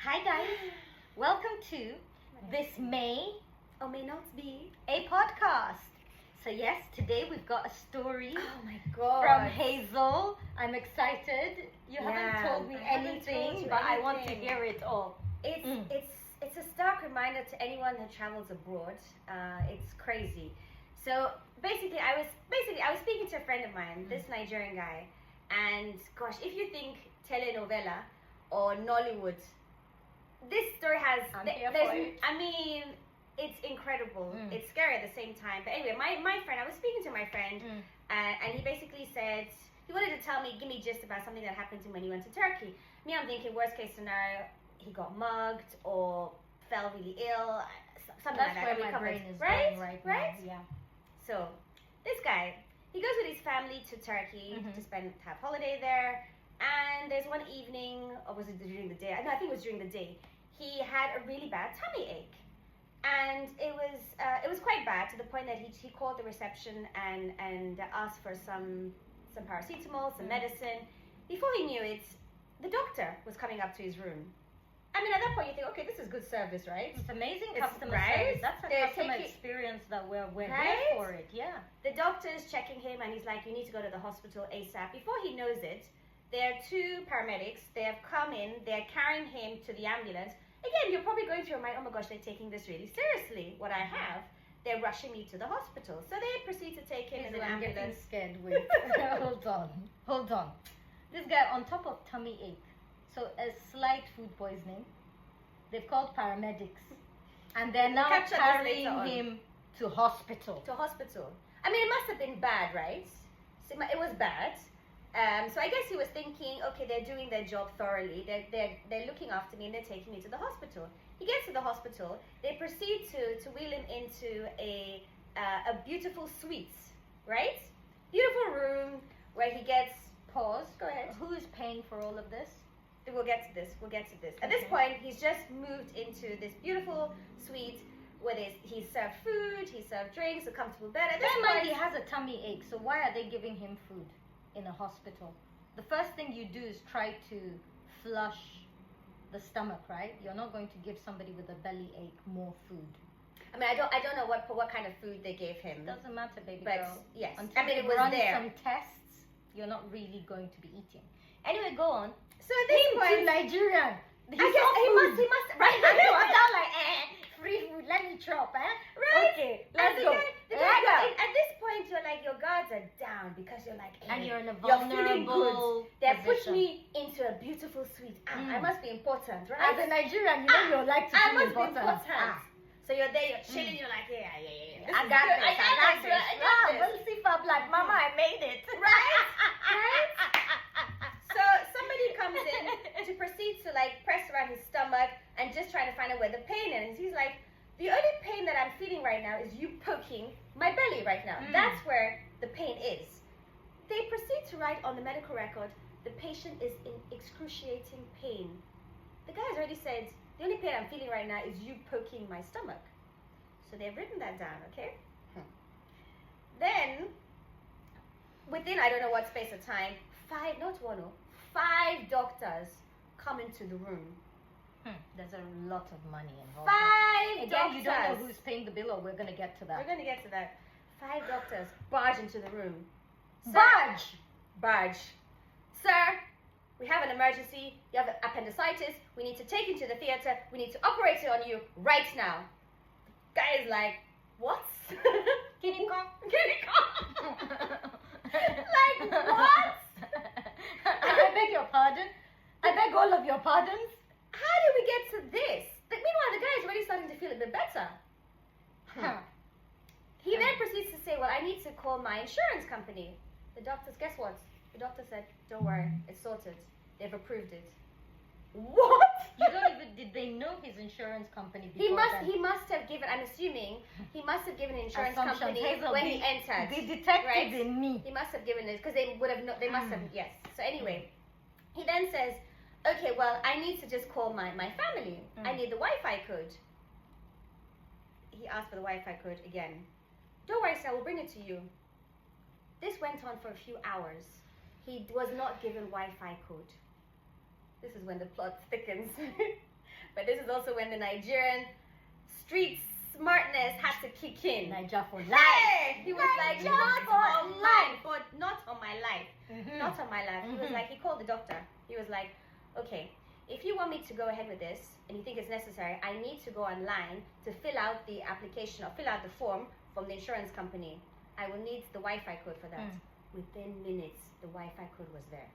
Hi guys, welcome to This May or May Not Be a Podcast. So yes, today we've got a story Oh my god. from Hazel. I'm excited. You Yeah, haven't told me I haven't told anything, you but I want to anything. hear it all. It's a stark reminder to anyone who travels abroad. It's crazy. So basically I was speaking to a friend of mine, this Nigerian guy, and gosh, if you think telenovela or Nollywood, this story has I'm here for it. I mean, it's incredible. Mm. It's scary at the same time. But anyway, my friend, I was speaking to my friend, and he basically said he wanted to give me gist about something that happened to him when he went to Turkey. Me, I'm thinking worst case scenario, he got mugged or fell really ill, something That's like that. where And we my covered- brain is right? going right Right? now. Yeah. So this guy, he goes with his family to Turkey Mhm. to have holiday there. And there's one evening, or was it during the day? No, I think it was during the day. He had a really bad tummy ache, and it was quite bad to the point that he called the reception and asked for some paracetamol, some medicine. Before he knew it, the doctor was coming up to his room. I mean, at that point you think, okay, this is good service, right? It's amazing It's customer right. service. That's a They're customer taking- experience that we're Right? here for it. Yeah. The doctor's checking him and he's like, you need to go to the hospital ASAP. Before he knows it, there are two paramedics. They have come in. They're carrying him to the ambulance. Again, you're probably going through your mind, oh my gosh, they're taking this really seriously, what I have. They're rushing me to the hospital. So they proceed to take him in an I'm getting ambulance. scared. Wait. Hold on. This guy on top of tummy ache, so a slight food poisoning. They've called paramedics, and they're now Capture this carrying later on. him to hospital. To hospital. I mean, it must have been bad, right? So it was bad. So I guess he was thinking, okay, they're doing their job thoroughly. They're looking after me and they're taking me to the hospital. He gets to the hospital. They proceed to wheel him into a beautiful suite, right? Beautiful room where he gets. Pause. Go ahead. Who is paying for all of this? We'll get to this. At this Okay. point, he's just moved into this beautiful suite where he's served food, he's served drinks, a comfortable bed. At this Bear in mind, point, he has a tummy ache, so why are they giving him food in a hospital? The first thing you do is try to flush the stomach, right? You're not going to give somebody with a belly ache more food. I mean, I don't know what kind of food they gave him. Doesn't matter, baby But girl. yes, Until I mean, they it was run there. some tests, you're not really going to be eating. Anyway, go on. So at this Him point, to Nigerian. I guess he must, right? I know, I'm not like, free food, let me chop, eh? Right? Okay, And let's the go. guy- Let's go. At this point, you're like, your guards are down because you're like, And you're in a feeling vulnerable good. They put position. me into a beautiful suite. I must be important, right? As a Nigerian, you know you like to I feel must important. be important. Ah. So you're there, you're chilling, you're like, yeah. This I is got good. this. I got this. I got this. We'll see if I'm like, Mama, I made it. So somebody comes in to proceed to like press around his stomach and just trying to find out where the pain is. He's like, the only pain that I'm feeling right now is you poking my belly right now. That's where the pain is. They proceed to write on the medical record, the patient is in excruciating pain. The guy has already said, the only pain I'm feeling right now is you poking my stomach. So they've written that down, okay? Then, within I don't know what space of time, 5 doctors come into the room. There's a lot of money involved. 5 Again, doctors. you don't know who's paying the bill, or we're going to get to We're that. going to get to that. 5 doctors barge into the room. Barge! Sir, we have an emergency. You have appendicitis. We need to take you to the theater. We need to operate on you right now. The guy is like, what? Guinea corn? Guinea corn? Like, what? I beg your pardon? I beg all of your pardons? How did we get to this? Meanwhile, the guy is already starting to feel a bit better. He then proceeds to say, well, I need to call my insurance company. The doctors, guess what? The doctor said, don't worry, it's sorted. They've approved it. What? You don't even, did they know his insurance company before He must have given, I'm assuming, he must have given an insurance Assumptions. company Hazel, when he entered. The detective right? in me. He must have given it, because they would have, they must have, yes. So anyway, he then says, okay, well, I need to just call my family. I need the Wi-Fi code. He asked for the Wi-Fi code again. Don't worry, sir, we'll bring it to you. This went on for a few hours. He was not given Wi-Fi code. This is when the plot thickens. But this is also when the Nigerian street smartness had to kick in. Niger for life. Hey! He was like, Niger not for on life. mine, but not on my life. Mhm. Not on my life. He was Mhm. like, he called the doctor. He was like, okay, if you want me to go ahead with this and you think it's necessary, I need to go online to fill out the application or fill out the form from the insurance company. I will need the Wi-Fi code for that. Mm. Within minutes, the Wi-Fi code was there.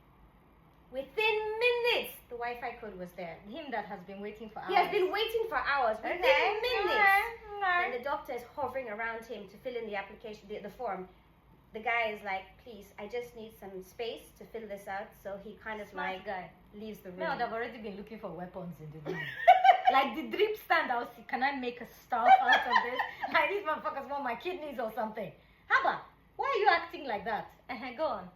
Within minutes, the Wi-Fi code was there. Him that has been waiting for hours. He has been waiting for hours. Within minutes. Okay. And the doctor is hovering around him to fill in the application, the form. The guy is like, please, I just need some space to fill this out. So he kind of Smart like guy. leaves the room. Me, I would have already been looking for weapons in the room. Like the drip stand, I was see, can I make a staff out of this? Like these motherfuckers want my kidneys or something. Haba, why are you acting like that? Go on.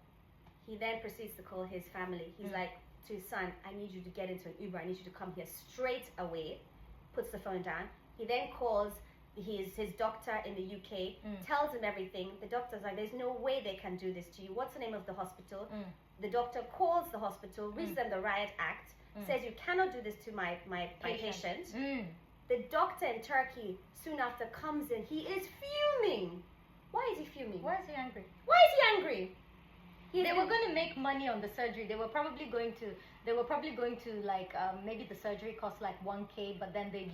He then proceeds to call his family. He's like to his son, I need you to get into an Uber. I need you to come here straight away. Puts the phone down. He then calls his doctor in the UK, tells him everything. The doctor's like, there's no way they can do this to you. What's the name of the hospital? The doctor calls the hospital, reads them the Riot Act, says you cannot do this to my patient. The doctor in Turkey soon after comes in. He is fuming. Why is he fuming? Why is he angry? Why is he angry? They were going to make money on the surgery. They were probably going to like maybe the surgery cost like 1K, but then they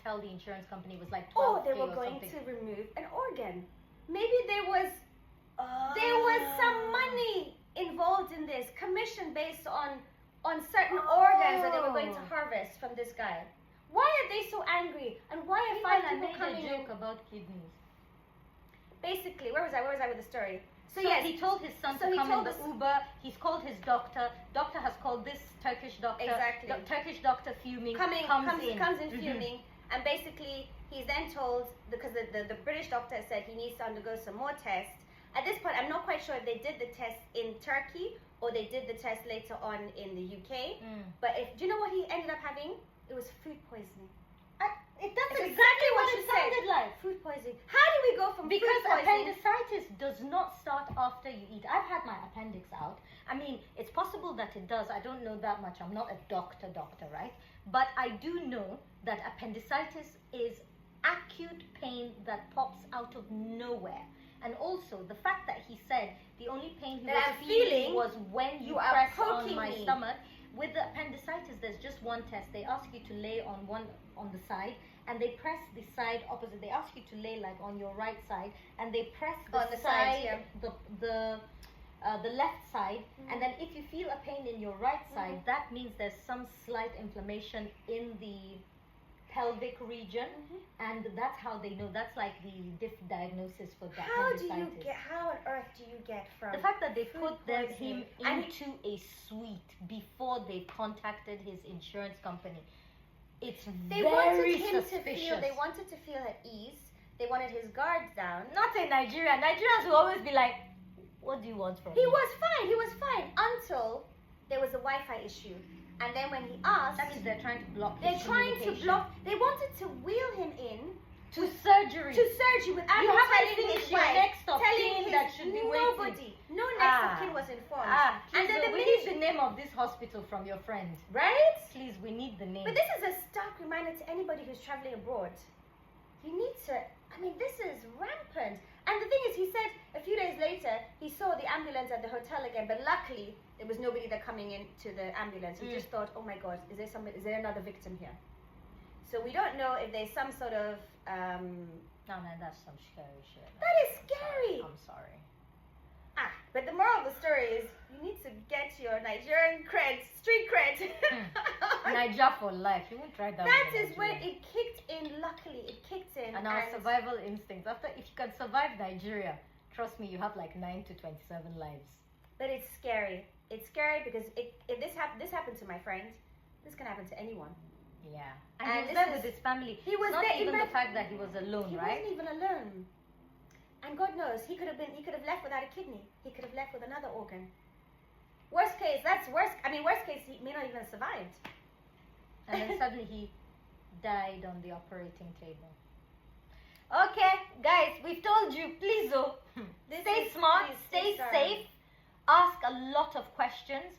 tell the insurance company it was like 12K. Oh, they were or going something. to remove an organ. Maybe there was some money involved in this, commission based on certain organs that they were going to harvest from this guy. Why are they so angry? And why are five people coming made a in? joke about kidneys. Basically, where was I with the story? So yes, he told his son so to he come in told the Uber. He's called his doctor. Doctor has called this Turkish doctor. Exactly. Turkish doctor fuming. comes in Mhm. fuming, and basically he's then told, because the British doctor said he needs to undergo some more tests. At this point, I'm not quite sure if they did the test in Turkey or they did the test later on in the UK. But do you know what he ended up having? It was food poisoning. That's It's exactly what you it said. sounded like. Food poisoning. How do we go from Because food poisoning? appendicitis does not start after you eat. I've had my appendix out. I mean, it's possible that it does. I don't know that much. I'm not a doctor, right? But I do know that appendicitis is acute pain that pops out of nowhere. And also, the fact that he said the only pain he That was I'm feeling feeling, was when you you are press on poking my me. stomach. With the appendicitis, there's just one test. They ask you to lay on the side, and they press the side opposite. They ask you to lay like on your right side, and they press the On the side, sides, yeah. the left side, and then if you feel a pain in your right side, that means there's some slight inflammation in the pelvic region, and that's how they know. That's like the diagnosis for that. How on earth do you get from The fact that they food put him poisoning? And into a suite before they contacted his insurance company, it's they very wanted him suspicious. to feel. They wanted to feel at ease. They wanted his guards down. Not in Nigeria. Nigerians will always be like, "What do you want from me?" He was fine until there was a Wi-Fi issue, and then when he asked, That means they're trying to block. they're his trying to communication. block. They wanted to wheel him in to surgery. without You him haven't telling finished his your wife, next of telling kin his that should be waiting. nobody. No next of kin was informed. And then we need the name of this hospital from your friend. Right? Please, we need the name. But this is a stark reminder to anybody who's traveling abroad. You need to, I mean, this is rampant. And the thing is, he said a few days later, he saw the ambulance at the hotel again, but luckily, there was nobody there coming into the ambulance. He just thought, oh my God, is there another victim here? So we don't know if there's some sort of, No, that's some scary shit. that is scary. I'm sorry. But the moral of the story is, you need to get your Nigerian cred, street cred. Niger for life. You won't try that. That with is when Nigeria. it kicked in, luckily, it kicked in. And our survival instincts. If you can survive Nigeria, trust me, you have like 9 to 27 lives. But it's scary. It's scary because if this happened to my friend, this can happen to anyone. Yeah. And And he was this there is- with his family. He was Not there. even the imagine- fact that he was alone, he right? wasn't even alone. And God knows, he could have left without a kidney. He could have left with another organ. Worst case, that's worst. I mean, worst case, he may not even have survived. And then suddenly he died on the operating table. Okay, guys, we've told you, please, This stay is- smart, please, stay these are- safe, ask a lot of questions.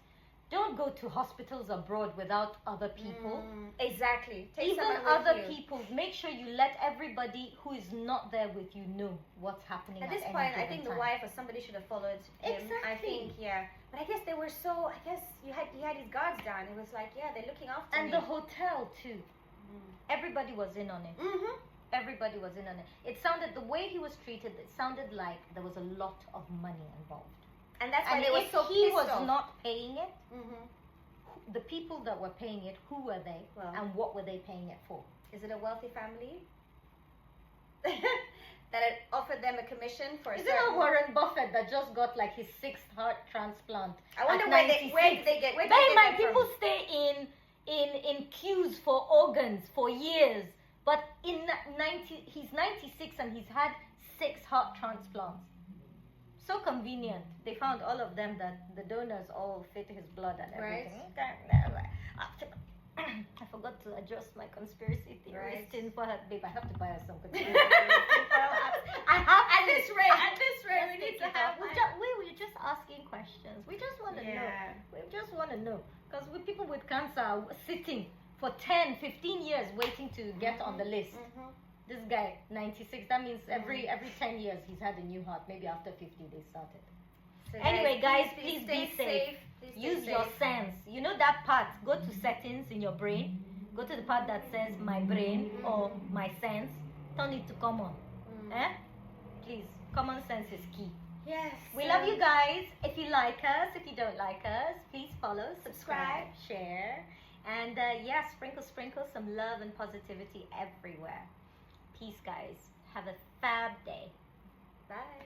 Don't go to hospitals abroad without other people. Exactly. Take Even someone with other you. people, make sure you let everybody who is not there with you know what's happening At at this any point, I given think time. the wife or somebody should have followed him. I Exactly. think, yeah. But I guess they were so. I guess he had his guards down. It was like, yeah, they're looking after And me. the hotel too. Everybody was in on it. Mm-hmm. Everybody was in on it. It sounded, the way he was treated, it sounded like there was a lot of money involved. And that's why And they were if so he pissed was off. not paying it, Mm-hmm. the people that were paying it, who were they, Well. and what were they paying it for? Is it a wealthy family that had offered them a commission for a Is it certain? not Warren Buffett that just got like his 6th heart transplant? I wonder at where 96? did they get? Where did Bear they in mind, get them people from? stay in queues for organs for years. But he's 96 and he's had 6 heart transplants. So convenient. They found all of them that the donors all fit his blood and everything. I forgot to adjust my conspiracy theorist in for her. Babe, I have to buy her some conspiracy theorist. I have At to. this rate, we Let's need take to it have. off. We're just asking questions. We just want to know. Yeah. We just want to know. Because with people with cancer are sitting for 10, 15 years waiting to get on the list. Mm-hmm. This guy, 96, that means every 10 years he's had a new heart. Maybe after 50 they started. So Anyway, guys, please please stay be safe. Please stay Use your safe. sense. You know that part? Go to settings in your brain. Go to the part that says my brain or my sense. Turn it to common. Eh? Please, common sense is key. Yes. We love you guys. If you like us, if you don't like us, please follow, subscribe, share. And yeah, sprinkle some love and positivity everywhere. Peace, guys. Have a fab day. Bye.